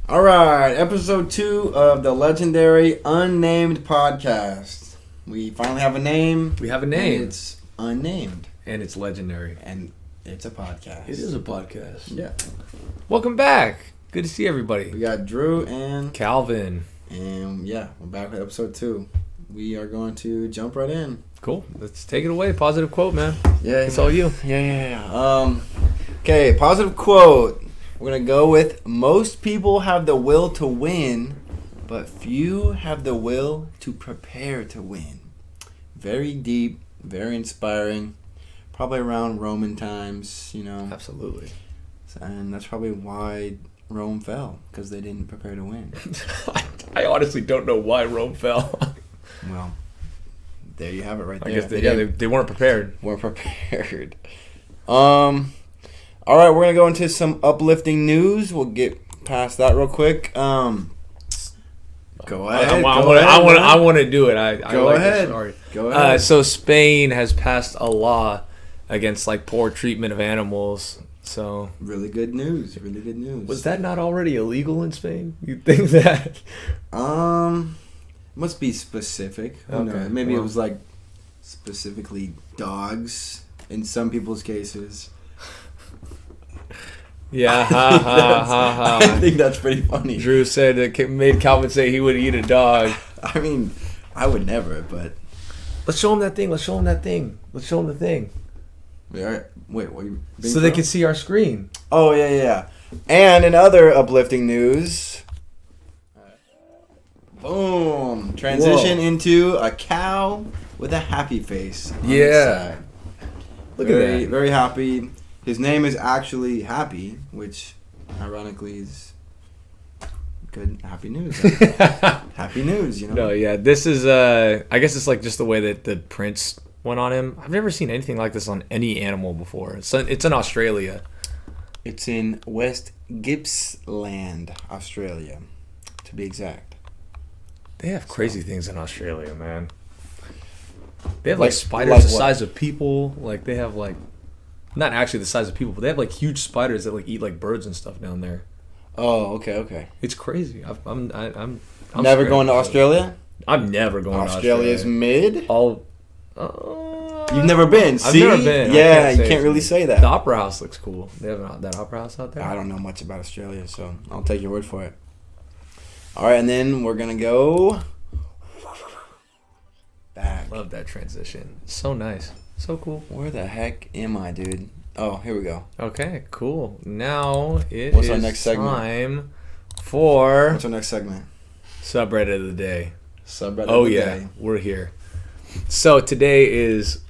All right, episode 2 of the Legendary Unnamed Podcast. We finally have a name. We have a name. And it's unnamed. And it's legendary. And it's a podcast. It is a podcast. Yeah. Welcome back. Good to see everybody. We got Drew and Calvin. And yeah, we're back with episode 2. We are going to jump right in. Cool. Let's take it away. Positive quote, man. Yeah. It's all you. Yeah. Okay, positive quote. We're going to go with, most people have the will to win, but few have the will to prepare to win. Very deep, very inspiring. Probably around Roman times, you know. Absolutely. And that's probably why Rome fell, because they didn't prepare to win. I honestly don't know why Rome fell. Well, there you have it right there. I guess they weren't prepared. Weren't prepared. All right, we're gonna go into some uplifting news. We'll get past that real quick. Go ahead. I want to do it. Go like ahead. This story. Go ahead. So Spain has passed a law against poor treatment of animals. So really good news. Really good news. Was that not already illegal in Spain? You think that? Must be specific. Who knows? Maybe it was specifically dogs in some people's cases. Yeah, I think that's pretty funny. Drew said it made Calvin say he would eat a dog. I mean, I would never, but let's show him that thing. Let's show him the thing. Wait, what? So they can see our screen. Oh yeah. And in other uplifting news, boom! Transition into a cow with a happy face. Yeah. Look at that. Very happy. His name is actually Happy, which ironically is good. Happy news. Happy news, you know? No, yeah. This is, I guess it's just the way that the prints went on him. I've never seen anything like this on any animal before. It's in Australia. It's in West Gippsland, Australia, to be exact. They have crazy things in Australia, man. They have spiders the size of people. They have not actually the size of people, but they have huge spiders that eat birds and stuff down there. Oh, okay. It's crazy. I'm never going to Australia? I'm never going to Australia. Australia's mid? You've never been? I've never been. Yeah, you can't really say that. The Opera House looks cool. They have that Opera House out there? I don't know much about Australia, so I'll take your word for it. All right, and then we're going to go back. Love that transition. So nice. So cool. Where the heck am I, dude? Oh, here we go. Okay, cool. Now What's our next segment? Time for... What's our next segment? Subreddit of the day. Subreddit of the day. We're here. So today is...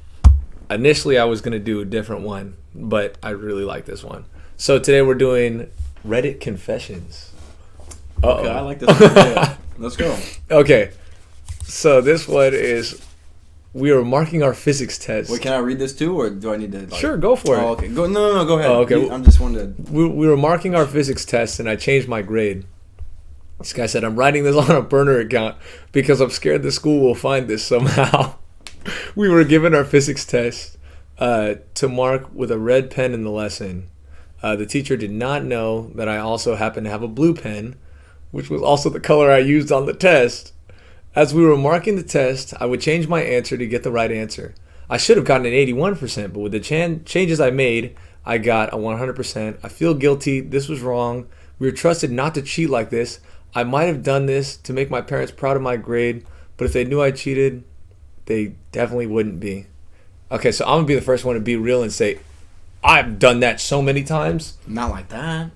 Initially, I was going to do a different one, but I really like this one. So today we're doing Reddit Confessions. Okay, I like this one. Yeah. Let's go. Okay. So this one is... We were marking our physics test. Wait, can I read this too, or do I need to? Sure, go for it. Oh, okay. No, go ahead. Oh, okay. I'm just wondering. We were marking our physics test, and I changed my grade. This guy said, I'm writing this on a burner account because I'm scared the school will find this somehow. We were given our physics test to mark with a red pen in the lesson. The teacher did not know that I also happened to have a blue pen, which was also the color I used on the test. As we were marking the test, I would change my answer to get the right answer. I should have gotten an 81%, but with the changes I made, I got a 100%. I feel guilty. This was wrong. We were trusted not to cheat like this. I might have done this to make my parents proud of my grade, but if they knew I cheated, they definitely wouldn't be. Okay, so I'm going to be the first one to be real and say, I've done that so many times. Not like that.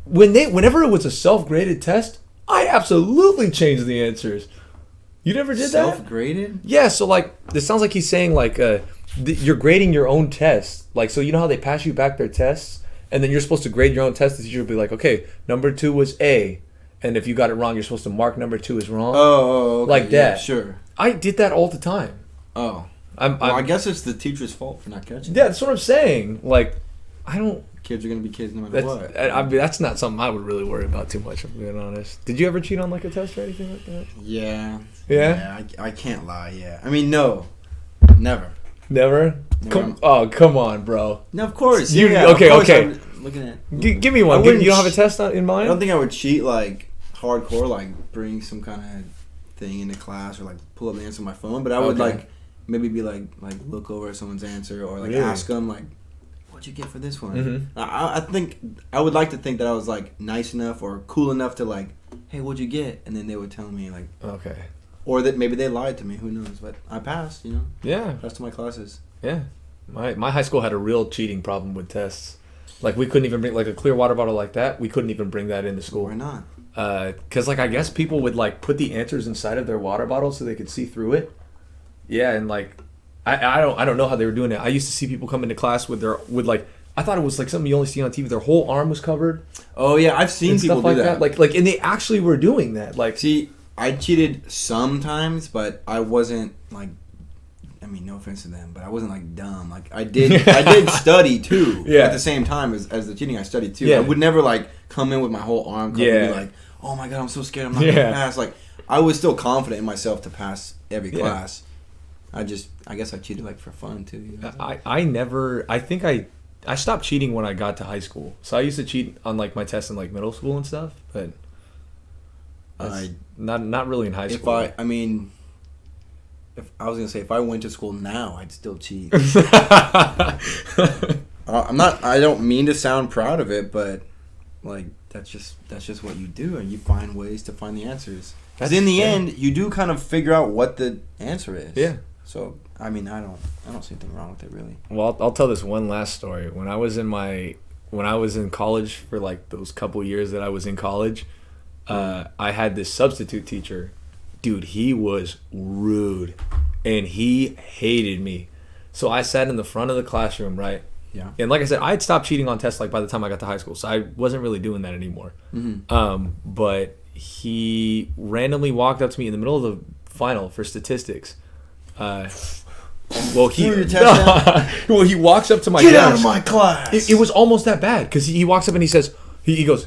Whenever it was a self-graded test, I absolutely changed the answers. You never did that? Self-graded? Yeah, so this sounds like he's saying you're grading your own test. So you know how they pass you back their tests, and then you're supposed to grade your own test. The teacher will be like, okay, number 2 was A, and if you got it wrong, you're supposed to mark number 2 as wrong. Oh, okay. Like that. Yeah, sure. I did that all the time. Oh. I guess it's the teacher's fault for not catching. Yeah, that's what I'm saying. I don't. Kids are gonna be kids no matter what. That's not something I would really worry about too much, if I'm being honest. Did you ever cheat on a test or anything like that? Yeah. Yeah? I can't lie. Yeah. I mean, no, never. Never? Come on, bro. No, of course. Okay. looking at. Give me one. You don't have a test in mind? I don't think I would cheat like hardcore, like bring some kind of thing into class or like pull up the answer on my phone. But I would like maybe be like look over at someone's answer or like ask them like, "What'd you get for this one?" Mm-hmm. I think I would like to think that I was like nice enough or cool enough to like, "Hey, what'd you get?" And then they would tell me like, okay. Or that maybe they lied to me. Who knows? But I passed. You know. Yeah. Passed to my classes. Yeah. My high school had a real cheating problem with tests. Like, we couldn't even bring, like, a clear water bottle like that. We couldn't even bring that into school. Why not? Because, like, I guess people would, like, put the answers inside of their water bottle so they could see through it. Yeah, and, like, I don't know how they were doing it. I used to see people come into class with I thought it was, like, something you only see on TV. Their whole arm was covered. Oh, yeah. I've seen people do that. Like, and they actually were doing that. Like, see, I cheated sometimes, but I wasn't, like, I mean, no offense to them, but I wasn't like dumb. Like I did study too. Yeah. At the same time as the cheating, I studied too. Yeah. I would never like come in with my whole arm covered and be like, "Oh my god, I'm so scared. I'm not gonna pass." Like I was still confident in myself to pass every class. I guess I cheated like for fun too. You know? I stopped cheating when I got to high school. So I used to cheat on like my tests in like middle school and stuff, but not really in high school. If I went to school now, I'd still cheat. I don't mean to sound proud of it, but like that's just what you do, and you find ways to find the answers. Because in the end, you do kind of figure out what the answer is. Yeah. So I mean, I don't see anything wrong with it really. Well, I'll tell this one last story. When I was in college for like those couple years that I was in college, I had this substitute teacher. Dude, he was rude, and he hated me. So I sat in the front of the classroom, right? Yeah. And like I said, I had stopped cheating on tests like by the time I got to high school, so I wasn't really doing that anymore. Mm-hmm. But he randomly walked up to me in the middle of the final for statistics. He walks up to my desk. Get out of my class. It was almost that bad because he walks up and he says, he goes,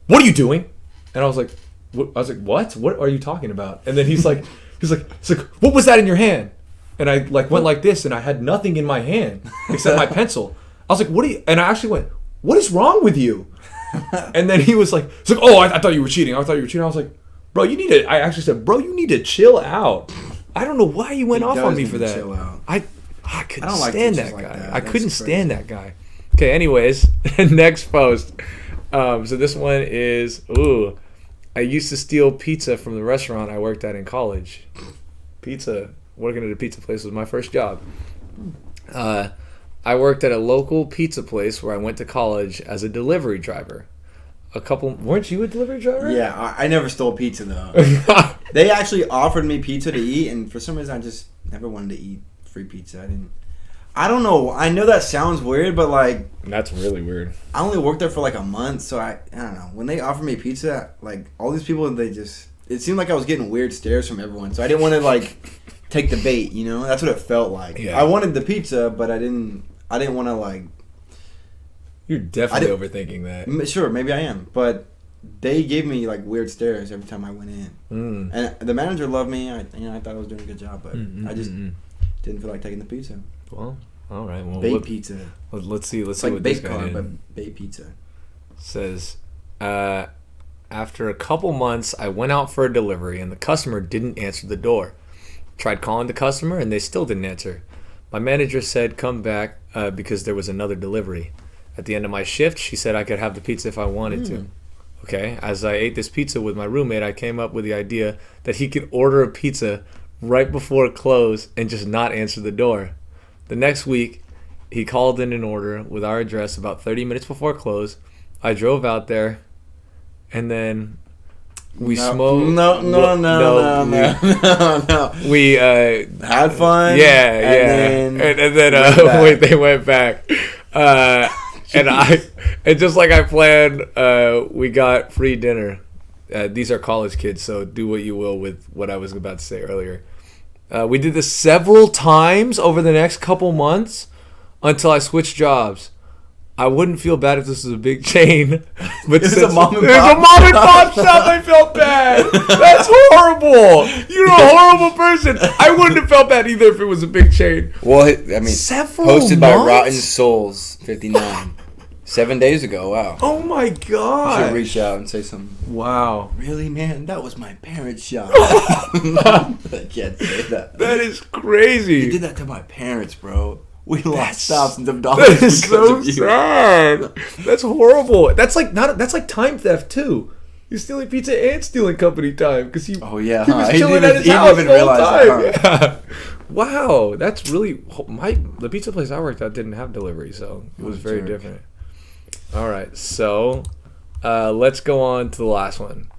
"What are you doing?" And I was like, what? What are you talking about? And then he's like, "What was that in your hand?" And I like went like this, and I had nothing in my hand except my pencil. I was like, "What are you?" And I actually went, "What is wrong with you?" And then he was like, "Oh, I thought you were cheating. I thought you were cheating." I was like, "Bro, you need to." I actually said, "Bro, you need to chill out." I don't know why you went off on me for that. Chill out. I couldn't like stand that like guy. that. I couldn't stand that guy. Okay, anyways, next post. So this one is, I used to steal pizza from the restaurant I worked at in college. Working at a pizza place was my first job. I worked at a local pizza place where I went to college as a delivery driver. Weren't you a delivery driver? Yeah, I never stole pizza though. They actually offered me pizza to eat, and for some reason I just never wanted to eat free pizza. I don't know. I know that sounds weird, but like that's really weird. I only worked there for like a month, so I don't know. When they offered me pizza, like all these people, it seemed like I was getting weird stares from everyone. So I didn't want to like take the bait, you know? That's what it felt like. Yeah. I wanted the pizza, but I didn't want to like. You're definitely overthinking that. Sure, maybe I am, but they gave me like weird stares every time I went in, and the manager loved me. I thought I was doing a good job, but I just didn't feel like taking the pizza. Well, all right. Well, baked pizza. Let's see. Let's it's see like what this guy corn, did. But baked pizza. Says, after a couple months, I went out for a delivery, and the customer didn't answer the door. Tried calling the customer, and they still didn't answer. My manager said, "Come back," because there was another delivery. At the end of my shift, she said I could have the pizza if I wanted to. Okay. As I ate this pizza with my roommate, I came up with the idea that he could order a pizza right before close and just not answer the door. The next week, he called in an order with our address about 30 minutes before close. I drove out there, and then we smoked. No. We had fun. Yeah. And then they went back. And just like I planned, we got free dinner. These are college kids, so do what you will with what I was about to say earlier. We did this several times over the next couple months until I switched jobs. I wouldn't feel bad if this was a big chain, but it's since a mom and pop shop, I felt bad. That's horrible. You're a horrible person. I wouldn't have felt bad either if it was a big chain. Well, I mean, several hosted months? by Rotten Souls 59. 7 days ago. Wow. Oh my You god. should reach out and say something. Wow. Really, man? That was my parents' shot. I can't say that. That is crazy. You did that to my parents, bro. We lost thousands of That dollars is because so of you. sad. That's horrible. That's like time theft too. You're stealing pizza and stealing company time because he. Oh yeah, he was huh? chilling He at his didn't house even the whole realize time. that, huh? Yeah. Wow, that's really the pizza place I worked at didn't have delivery, so it was very different. All right, so let's go on to the last one.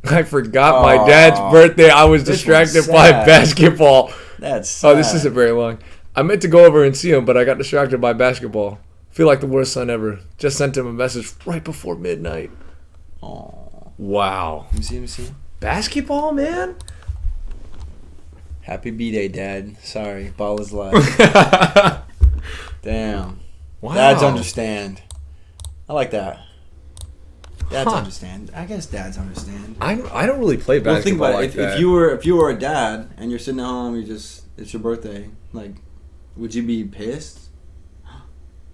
I forgot my dad's birthday. I was distracted by basketball. That's sad. Oh, this isn't very long. I meant to go over and see him, but I got distracted by basketball. Feel like the worst son ever. Just sent him a message right before midnight. Aw. Wow. Let me see. Basketball, man? Happy B-Day, Dad. Sorry, ball is life. Damn. Wow. Dads understand. I like that. Dads Huh. understand. I guess dads understand. I don't really play Well, think basketball about like it. that. If you were a dad and you're sitting at home, it's your birthday. Like, would you be pissed?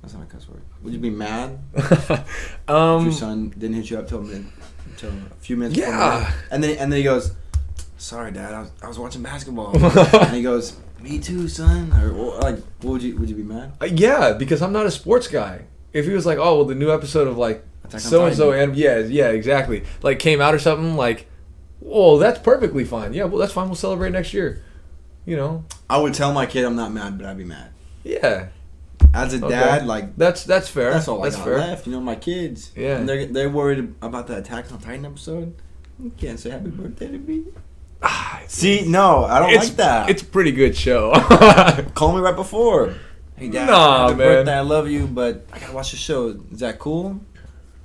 That's not a cuss word. Would you be mad if your son didn't hit you up till a few minutes before midnight? And then he goes, "Sorry, Dad, I was watching basketball." And he goes, "Me too, son." Or like, would you be mad? Yeah, because I'm not a sports guy. If he was like, "Oh, well, the new episode of like Attack on so and so," Titan. and yeah, exactly, like came out or something, like, well, that's perfectly fine. Yeah, well, that's fine. We'll celebrate next year. You know. I would tell my kid I'm not mad, but I'd be mad. Yeah. As a dad, like that's fair. that's all that's I got fair. left. You know, my kids. Yeah. And they're worried about the Attack on Titan episode. You can't say happy birthday to me. See, no, I don't like that. It's a pretty good show. Call me right before. Hey, Dad, Nah, happy man. birthday. I love you, but I gotta watch the show. Is that cool?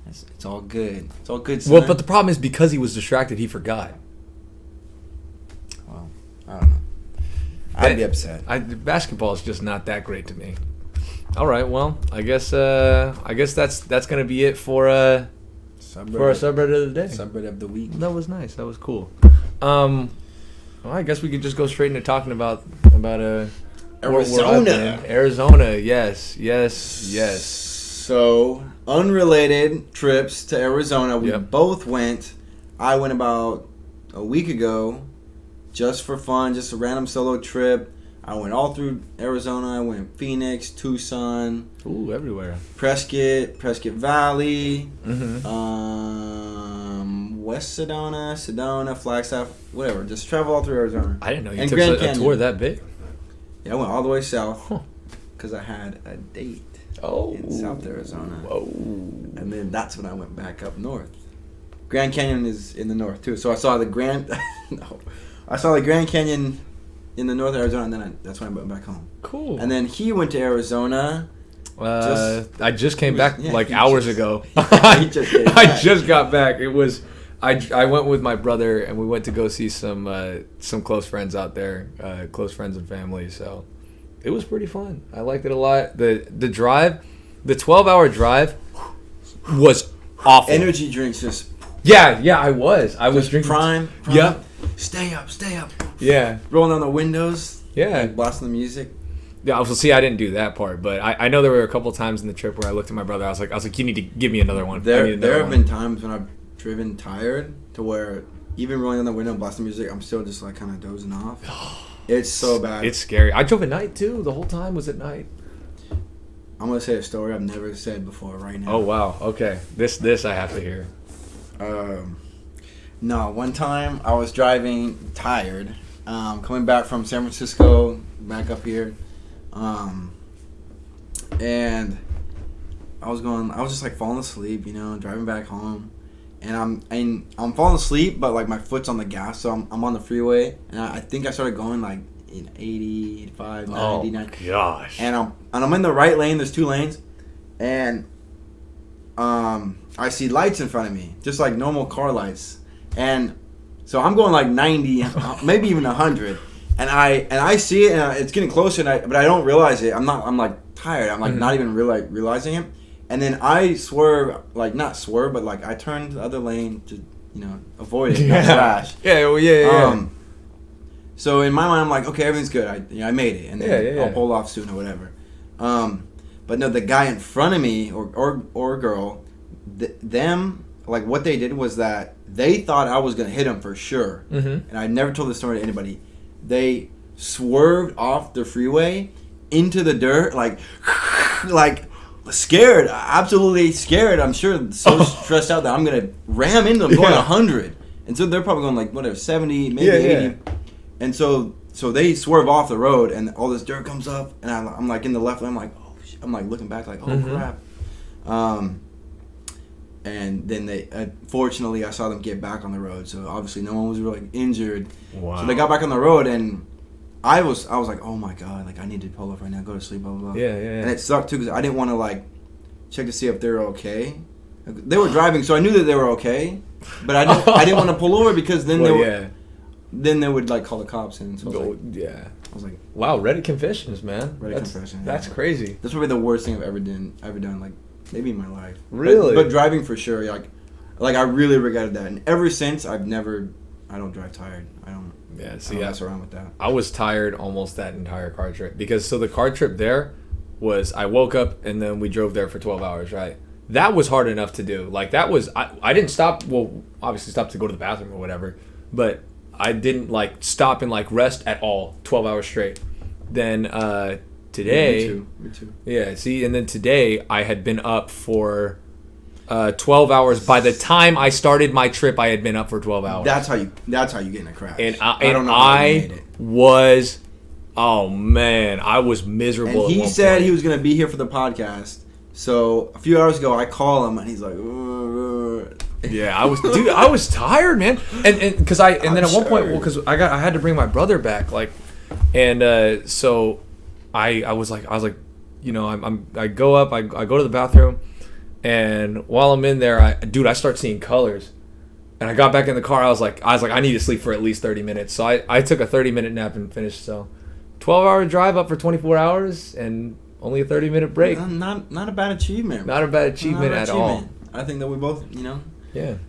It's all good. It's all good, son. Well, but the problem is because he was distracted, he forgot. Well, I don't know. I'd be upset. Basketball is just not that great to me. All right, well, I guess that's gonna be it for our subreddit of the day. Subreddit of the week. That was nice. That was cool. Well, I guess we could just go straight into talking about Arizona. Arizona, yes. So, unrelated trips to Arizona. We Yep. both went. I went about a week ago, just for fun, just a random solo trip. I went all through Arizona. I went Phoenix, Tucson, Ooh, everywhere. Prescott Valley, Mm-hmm. West Sedona, Flagstaff, whatever. Just travel all through Arizona. I didn't know you And took Grand a Canyon. tour that big. Yeah, I went all the way south because I had a date in South Arizona. Whoa. And then that's when I went back up north. Grand Canyon is in the north too. So I saw the Grand Canyon in the north of Arizona, and then that's when I went back home. Cool. And then he went to Arizona. I just came back he hours just- ago. he just came I back. just got back. It was I went with my brother and we went to go see some close friends out there, close friends and family. So it was pretty fun. I liked it a lot. The drive, the 12-hour drive was awful. Energy drinks just Yeah, I was drinking prime. Yep. Stay up. Yeah. Rolling down the windows. Yeah. Like blasting the music. Yeah, well, see, I didn't do that part, but I know there were a couple times in the trip where I looked at my brother. I was like, you need to give me another one. I need There another have one. been times when I've driven tired to where even rolling down the window and blasting music, I'm still just like kind of dozing off. It's so bad. It's scary. I drove at night too. The whole time was at night. I'm gonna say a story I've never said before right now. Oh wow. Okay. This I have to hear. No, one time I was driving tired, coming back from San Francisco, back up here, and I was just like falling asleep, driving back home, and I'm falling asleep, but like my foot's on the gas, so I'm on the freeway, and I think I started going like in 80, 85, 90, 90. Gosh. And I'm in the right lane. There's two lanes, and I see lights in front of me, just like normal car lights, and so I'm going like 90, maybe even 100, and I see it, and it's getting closer, but I don't realize it. I'm like tired. I'm like not even realizing it, and then I swerve, like not swerve, but like I turn to the other lane to avoid it, not crash. Yeah. Well, yeah. So in my mind, I'm like, okay, everything's good. I made it, and then Yeah. I'll pull off soon or whatever. But no, the guy in front of me or girl, them, like what they did was that they thought I was going to hit him for sure. Mm-hmm. And I never told this story to anybody. They swerved off the freeway into the dirt, like scared, absolutely scared. I'm sure so stressed out that I'm going to ram into them going 100. And so they're probably going like, whatever, 70, maybe 80. Yeah. And so they swerve off the road and all this dirt comes up and I'm like in the left lane. I'm like, oh shit. I'm like looking back like, oh crap. And then fortunately I saw them get back on the road. So obviously no one was really injured. Wow. So they got back on the road and I was like, oh my God, like I need to pull up right now, go to sleep, blah, blah, blah. Yeah. And it sucked too because I didn't want to like check to see if they're okay. They were driving, so I knew that they were okay. But I didn't want to pull over because then then they would like call the cops in. So I was like, wow, Reddit confessions, man. Confession. That's crazy. That's probably the worst thing I've ever done, like maybe in my life. Really? But driving for sure, like I really regretted that. And ever since I don't drive tired. I don't mess around with that. I was tired almost that entire car trip because the car trip there was I woke up and then we drove there for 12 hours, right? That was hard enough to do. Like that was I didn't stop. Well, obviously stopped to go to the bathroom or whatever, but I didn't like stop and like rest at all 12 hours straight. Then today, me too. Yeah, see, and then today I had been up for 12 hours. By the time I started my trip, I had been up for 12 hours. That's how you get in a crash. And I don't know how you made it. Was, oh man, I was miserable. And he said he was gonna be here for the podcast. So a few hours ago, I call him and he's like, yeah, I was tired, man. And then at one point, well, because I had to bring my brother back, like, and so I was like, you know, I go up, I go to the bathroom, and while I'm in there, I start seeing colors, and I got back in the car. I was like, I need to sleep for at least 30 minutes. So I took a 30-minute nap and finished. So 12-hour drive up for 24 hours and only a 30-minute break. Not a bad achievement. Not a bad achievement at all. I think that we both,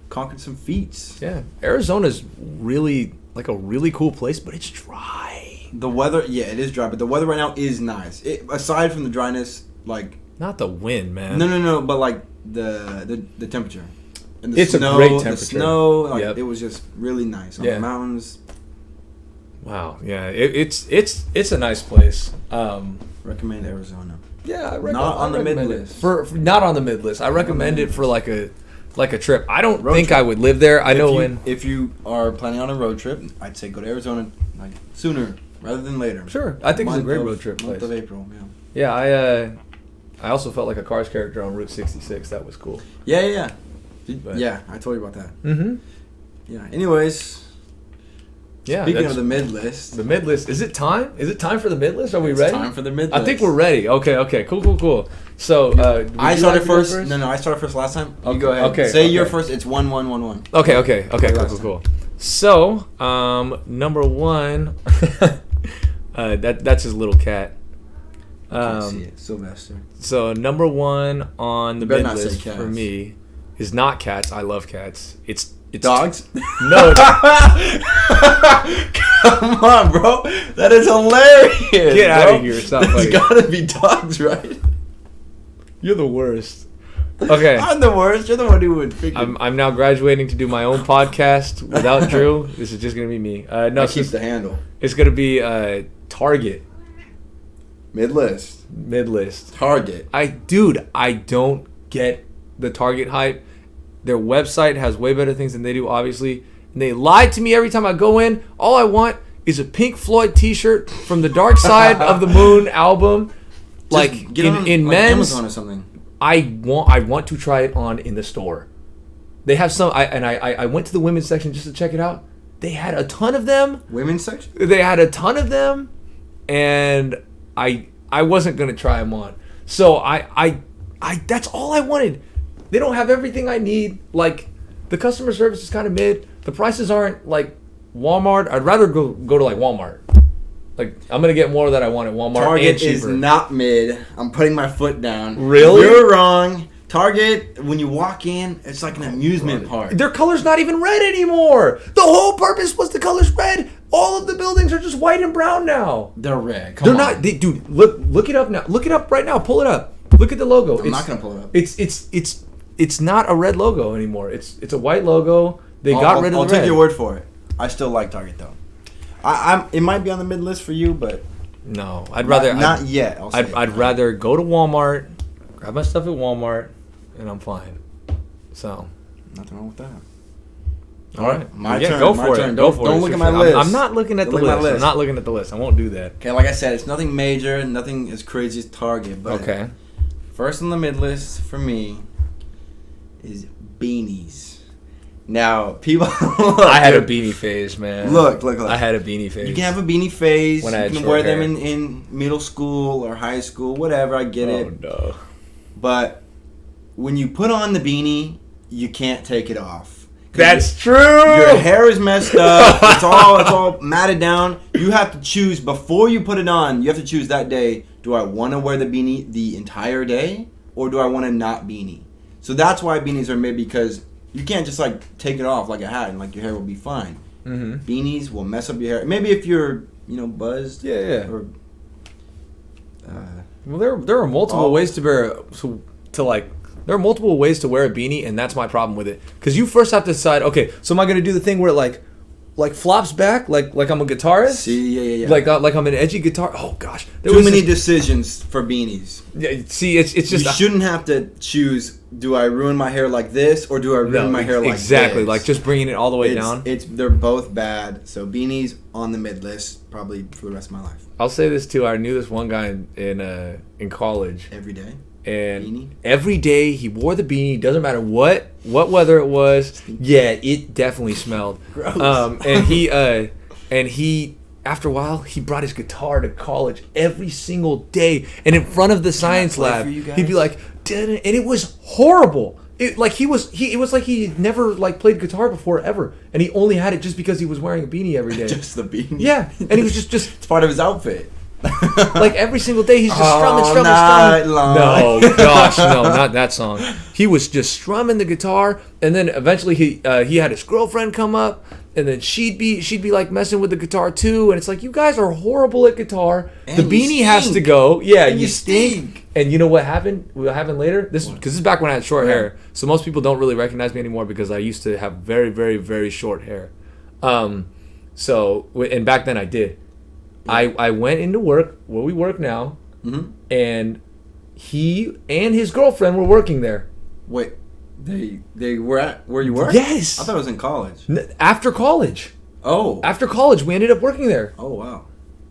conquered some feats. Yeah. Arizona's really like a really cool place, but it's dry. The weather, it is dry, but the weather right now is nice. Aside from the dryness, like not the wind, man. No, but like the temperature. And it's a great temperature. The snow, it was just really nice on the mountains. Wow, yeah, it's a nice place. Recommend Arizona. Yeah, I recommend. Not on the mid list. Not on the mid list. I recommend it for like a trip. I don't think I would live there. If you are planning on a road trip, I'd say go to Arizona like sooner rather than later. Sure, I think it's a great road trip place. Month of April, yeah. I also felt like a Cars character on Route 66. That was cool. Yeah. I told you about that. Mm-hmm. Yeah. Anyways. Yeah. Speaking of the mid list. The mid list. Is it time? Is it time for the mid list? Are we ready? It's time for the mid list. I think we're ready. Okay. Cool. So I started first. No, I started first last time. You go ahead. Okay. Say your first. It's 1-1-1-1. Okay. Cool. So number one, that's his little cat. I see it. Sylvester. So number one on the mid list for me is not cats. I love cats. It's dogs? No. Come on, bro. That is hilarious. Get out of here. Stop. It's gotta be dogs, right? You're the worst. Okay. I'm the worst. You're the one who would figure. I'm now graduating to do my own podcast without Drew. This is just gonna be me. No, I keep the handle. It's gonna be Target. Mid list. Target. I don't get the Target hype. Their website has way better things than they do, obviously. And they lie to me every time I go in. All I want is a Pink Floyd t-shirt from the Dark Side of the Moon album. Like get in men's Amazon or something. I want to try it on in the store. They have some I went to the women's section just to check it out. They had a ton of them. Women's section? They had a ton of them, and I wasn't gonna try them on. So I that's all I wanted. They don't have everything I need. Like, the customer service is kind of mid. The prices aren't like Walmart. I'd rather go to like Walmart. Like, I'm gonna get more that I want at Walmart. Target and cheaper. Is not mid. I'm putting my foot down. Really? You're wrong. Target, when you walk in, it's like an amusement park. Their color's not even red anymore. The whole purpose was the color's red. All of the buildings are just white and brown now. They're red. They're not. Dude, look it up now. Look it up right now. Pull it up. Look at the logo. I'm not gonna pull it up. It's not a red logo anymore. It's a white logo. They got rid of the red. I'll take your word for it. I still like Target though. It might be on the mid list for you, but no, I'd rather not yet. I'd rather go to Walmart, grab my stuff at Walmart, and I'm fine. So nothing wrong with that. All right, my turn. Go for it. Don't look at my list. I'm not looking at the list. I'm not looking at the list. I won't do that. Okay, like I said, it's nothing major, nothing as crazy as Target. But okay, first on the mid list for me is beanies. Now, people... I had a beanie phase, man. Look. I had a beanie phase. You can have a beanie phase. When I had you can short wear hair. them in middle school or high school, whatever. I get it. Oh, no. But when you put on the beanie, you can't take it off. That's true! Your hair is messed up. It's all matted down. You have to choose, before you put it on, you have to choose that day, do I want to wear the beanie the entire day, or do I want to not beanie? So that's why beanies are made, because... You can't just like take it off like a hat and like your hair will be fine. Mm-hmm. Beanies will mess up your hair. Maybe if you're buzzed. Yeah. Or, well, there are multiple ways to wear there are multiple ways to wear a beanie, and that's my problem with it. Because you first have to decide. Okay, so am I going to do the thing where it like flops back like I'm a guitarist? See, yeah. Like I'm an edgy guitar. Oh gosh, too many decisions for beanies. Yeah, see, it's just you shouldn't have to choose. Do I ruin my hair like this, or do I ruin my hair like exactly this? Like just bringing it all the way down. They're both bad. So beanies on the mid list probably for the rest of my life. I'll say this too. I knew this one guy in college. Every day. And beanie? Every day he wore the beanie. Doesn't matter what weather it was. Yeah, it definitely smelled. Gross. And he after a while he brought his guitar to college every single day, and in front of the science lab he'd be like, and it was horrible. It was like he never like played guitar before ever, and he only had it just because he was wearing a beanie every day. Just the beanie. Yeah, and he was just it's part of his outfit. Like every single day he's just strumming. No, gosh, no, not that song. He was just strumming the guitar, and then eventually he had his girlfriend come up, and then she'd be like messing with the guitar too, and it's like, you guys are horrible at guitar. And the beanie has to go. Yeah, and you stink. And you know what happened? What happened later? Because this is back when I had short hair, so most people don't really recognize me anymore because I used to have very, very, very short hair. So and back then I did. I went into work where we work now, and he and his girlfriend were working there. Wait, they were at where you work? Yes. I thought it was in college. After college. Oh. After college, we ended up working there. Oh wow.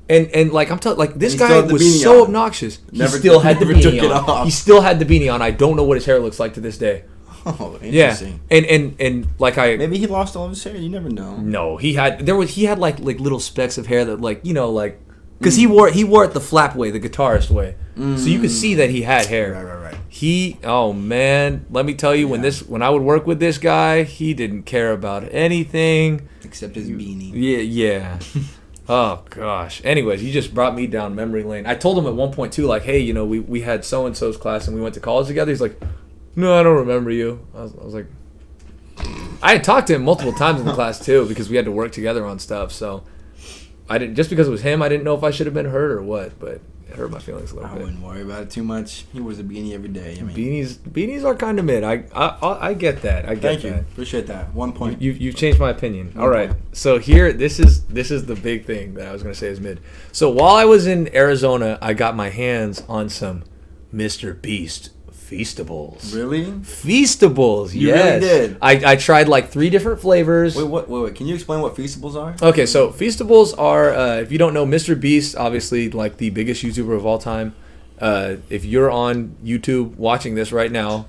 And like I'm telling, like this guy was so obnoxious. He still had the beanie on. He still had the beanie on. I don't know what his hair looks like to this day. Oh, interesting. Yeah. And like maybe he lost all of his hair. You never know. No, he had like little specks of hair that because he wore it the flap way, the guitarist way. So you could see that he had hair. Right. Oh man, let me tell you, when I would work with this guy, he didn't care about anything except his beanie. Yeah. Oh gosh. Anyways, you just brought me down memory lane. I told him at one point too, like, hey, we had so and so's class and we went to college together. He's like, no, I don't remember you. I was like, I had talked to him multiple times in the class too because we had to work together on stuff. So I didn't, just because it was him, I didn't know if I should have been hurt or what, but it hurt my feelings a little bit. I wouldn't worry about it too much. He wears a beanie every day. Beanies are kind of mid. I get that. Thank you. Appreciate that. 1 point. You've changed my opinion. All right. So here, this is the big thing that I was going to say is mid. So while I was in Arizona, I got my hands on some Mr. Beast Feastables. Really? Feastables, you yes. You really did? I tried like 3 different flavors. Wait. Can you explain what Feastables are? Okay, so Feastables are, if you don't know, Mr. Beast, obviously like the biggest YouTuber of all time. If you're on YouTube watching this right now,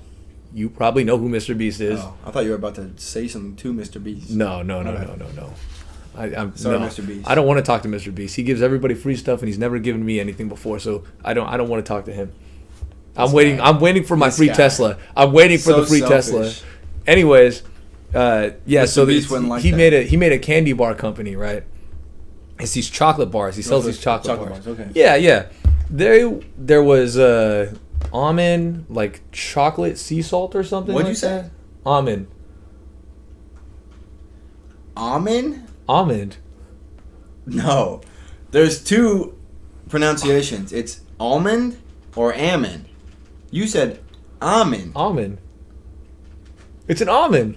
you probably know who Mr. Beast is. Oh, I thought you were about to say something to Mr. Beast. No. I'm sorry, Mr. Beast. I don't want to talk to Mr. Beast. He gives everybody free stuff, and he's never given me anything before, so I don't want to talk to him. I'm waiting for my free Tesla. I'm waiting for the free Tesla. Anyways, so he made a candy bar company, right? It's these chocolate bars. He sells these chocolate bars. Okay. Yeah. There was almond, like chocolate sea salt or something. What'd like you say? That. Almond. Almond. No, there's 2 pronunciations. It's almond or almond. You said almond. Almond. It's an almond.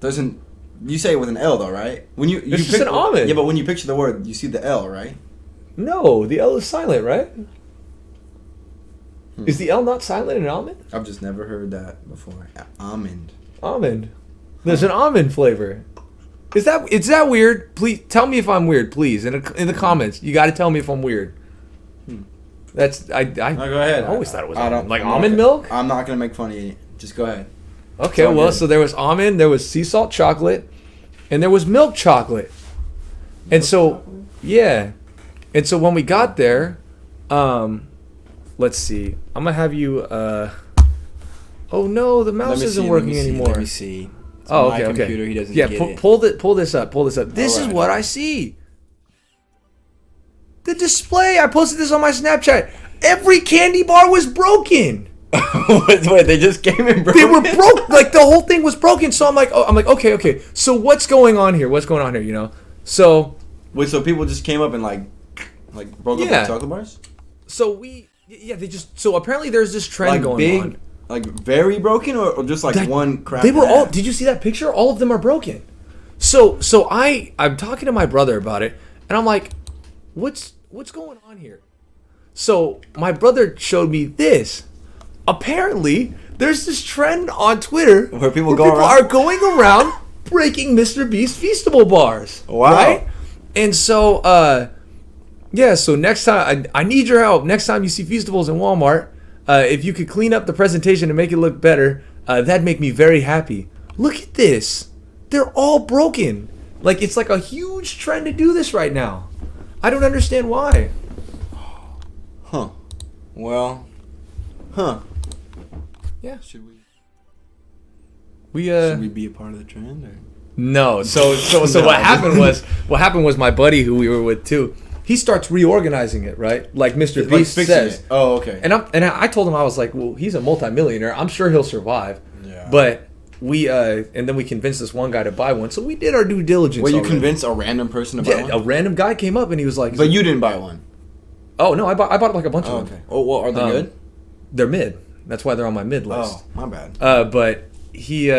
Doesn't you say it with an L though, right? When you It's just an almond. Yeah, but when you picture the word, you see the L, right? No, the L is silent, right? Is the L not silent in almond? I've just never heard that before. Almond. Almond. There's an almond flavor. Is that weird? Please tell me if I'm weird, please. In the comments, you got to tell me if I'm weird. That's I. No, go ahead. I always thought it was I'm almond milk. I'm not gonna make fun of you. Just go ahead. Okay, well, good. So there was almond, there was sea salt chocolate, and there was milk chocolate. And so, yeah. And so when we got there, let's see. I'm gonna have you. Oh no, the mouse isn't working anymore. Let me see. It's okay. Computer, he doesn't get it. Pull this up. This is what I see. The display. I posted this on my Snapchat. Every candy bar was broken. Wait, they just came in broken? They were broke. Like the whole thing was broken. So I'm like, okay. So what's going on here? You know? So wait, so people just came up and like broke up the chocolate bars? So so apparently there's this trend going on. Like very broken or just like one crack? They were all. Did you see that picture? All of them are broken. So I'm talking to my brother about it, and I'm like, what's going on here? So my brother showed me this. Apparently, there's this trend on Twitter where people are going around breaking Mr. Beast Feastable bars. Wow. Right? And so, so next time, I need your help. Next time you see Feastables in Walmart, if you could clean up the presentation and make it look better, that'd make me very happy. Look at this. They're all broken. Like, it's like a huge trend to do this right now. I don't understand why. Huh. Well. Huh. Yeah. Should we be a part of the trend or? No. So what happened was my buddy who we were with too, he starts reorganizing it, right? Like Mr. Beast says. It. Oh, okay. And I told him, I was like, well, he's a multimillionaire. I'm sure he'll survive. Yeah. But and then we convinced this one guy to buy one. So we did our due diligence. Well, you convinced a random person to buy one? A random guy came up and he was like, but you didn't buy one. Oh no, I bought like a bunch of them. Okay. Oh, well, are they good? They're mid. That's why they're on my mid list. Oh, my bad. But he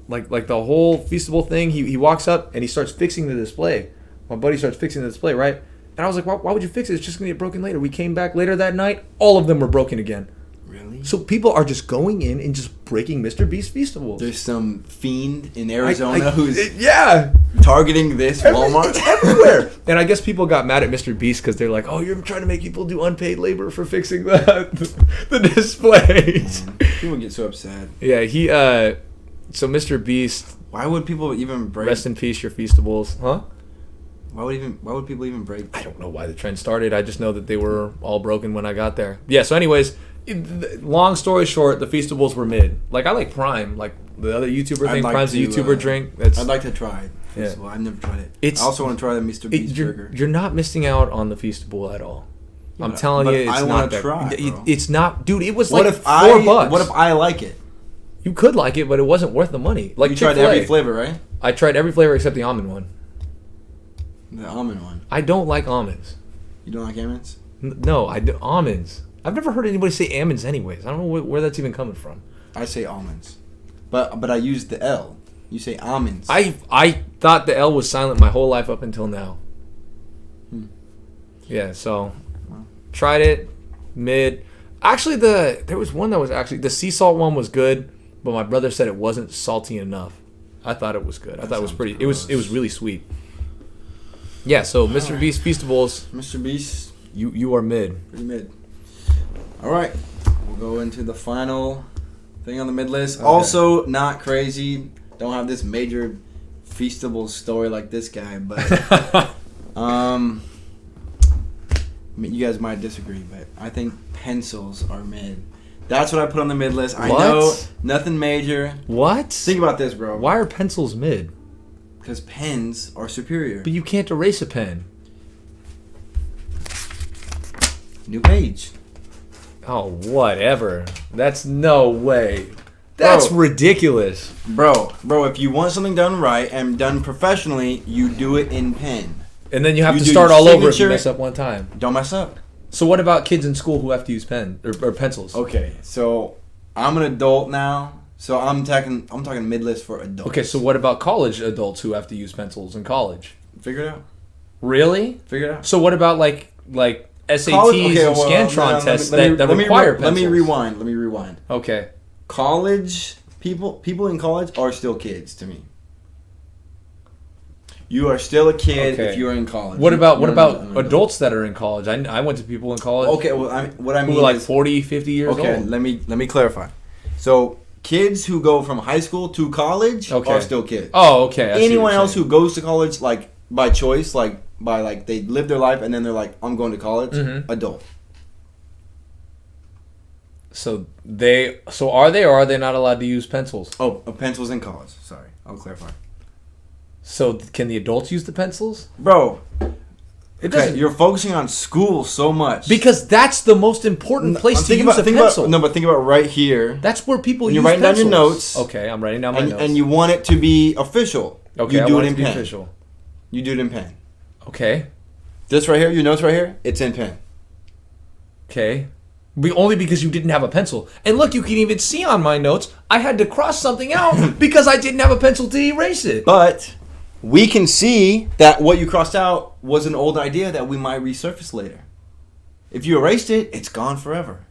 like the whole Feastable thing, he walks up and he starts fixing the display. My buddy starts fixing the display, right? And I was like, why would you fix it? It's just going to get broken later. We came back later that night. All of them were broken again. Really? So people are just going in and just breaking Mr. Beast Feastables. There's some fiend in Arizona who's targeting this Walmart. It's everywhere. And I guess people got mad at Mr. Beast because they're like, oh, you're trying to make people do unpaid labor for fixing the displays. Man, people get so upset. Yeah, so Mr. Beast. Why would people even break? Rest in peace, your Feastables. Huh? Why would people even break? I don't know why the trend started. I just know that they were all broken when I got there. Yeah, so anyways, long story short, the Feastables were mid. Like, I like Prime. Like, the other YouTuber thing. Prime's a YouTuber drink. I'd like to try it. Yeah. Well, I've never tried it. I also want to try the Mr. Beast burger. You're not missing out on the Feastable at all. I'm telling you, it's not that. Try, it's not, dude. It was what like if $4. What if I like it? You could like it, but it wasn't worth the money. Like, you tried every flavor, right? I tried every flavor except the almond one. The almond one. I don't like almonds. You don't like almonds? No, I do almonds. I've never heard anybody say almonds anyways. I don't know where that's even coming from. I say almonds. But I use the L. You say almonds. I thought the L was silent my whole life up until now. Yeah, so tried it, mid. Actually, there was one that was actually, the sea salt one was good, but my brother said it wasn't salty enough. I thought it was good. I thought it was pretty. Gross. It was really sweet. Yeah, so Mr. Beast Feastables. Mr. Beast. You are mid. Pretty mid. All right. We'll go into the final thing on the mid list. Okay. Also, not crazy. Don't have this major Feastable story like this guy, but I mean, you guys might disagree, but I think pencils are mid. That's what I put on the mid list. I know nothing major. What? Think about this, bro. Why are pencils mid? Because pens are superior. But you can't erase a pen. New page. Oh, whatever. That's no way. That's ridiculous. Bro, if you want something done right and done professionally, you do it in pen. And then you have to start all over if you mess up one time. Don't mess up. So what about kids in school who have to use pen or pencils? Okay, so I'm an adult now, so I'm talking mid-list for adults. Okay, so what about college adults who have to use pencils in college? Figure it out. Really? Figure it out. So what about like SATs and Scantron tests that require pencils? Let me rewind. Okay. College people in college are still kids to me. You are still a kid if you're in college. What about adults that are in college? I went to people in college. Okay, well, what I mean who were like is, 40, 50 years old. Okay, let me clarify. So kids who go from high school to college are still kids. Oh, okay. Anyone else who goes to college like by choice, like they live their life and then they're like, I'm going to college, adult. So are they or are they not allowed to use pencils? Oh, pencils in college. Sorry, I'll clarify. So can the adults use the pencils? Bro, it doesn't. You're focusing on school so much. Because that's the most important place to use a pencil. But think about right here. That's where people use you're writing pencils. down your notes. Okay, I'm writing down my notes. And you want it to be official. Okay, you do it in to be pen. official. You do it in pen. Okay. This right here, your notes right here, it's in pen. Okay. Only because you didn't have a pencil. And look, you can even see on my notes, I had to cross something out because I didn't have a pencil to erase it. But we can see that what you crossed out was an old idea that we might resurface later. If you erased it, it's gone forever.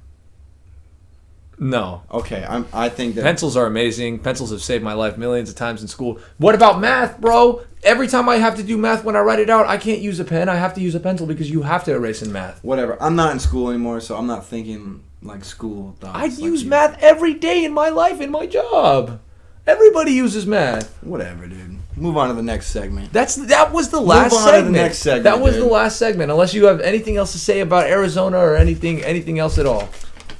No. Okay, I think that pencils are amazing. Pencils have saved my life millions of times in school. What about math, bro? Every time I have to do math when I write it out, I can't use a pen. I have to use a pencil because you have to erase in math. Whatever. I'm not in school anymore, so I'm not thinking like school thoughts. I use math every day in my life, in my job. Everybody uses math. Whatever, dude. Move on to the next segment. That was the last segment. Move on to the next segment. That was the last segment. Unless you have anything else to say about Arizona or anything else at all.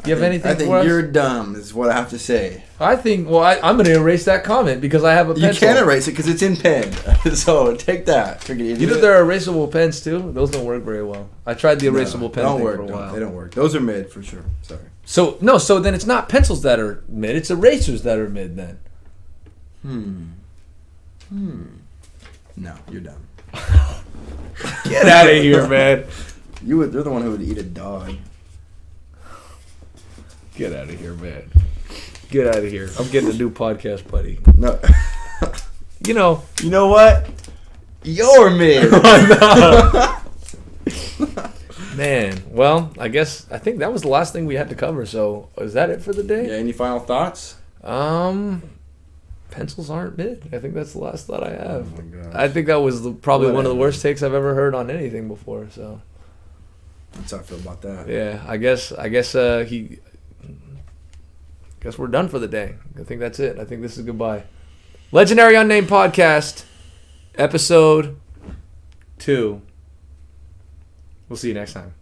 You have anything? I think you're dumb. Is what I have to say. I think. Well, I'm going to erase that comment because I have a pencil. You can't erase it because it's in pen. So take that. You know there are erasable pens too. Those don't work very well. I tried the erasable pen thing for a while. They don't work. Those are mid for sure. Sorry. So then it's not pencils that are mid. It's erasers that are mid then. No, you're dumb. Get out of here, man. You're the one who would eat a dog. Get out of here, man. Get out of here. I'm getting a new podcast, buddy. No. You know what? You're mid. Man, well, I think that was the last thing we had to cover. So is that it for the day? Yeah. Any final thoughts? Pencils aren't mid. I think that's the last thought I have. Oh my gosh. I think that was probably one of the worst takes I've ever heard on anything before. So that's how I feel about that. Yeah, I guess we're done for the day. I think that's it. I think this is goodbye. Legendary Unnamed Podcast, episode 2. We'll see you next time.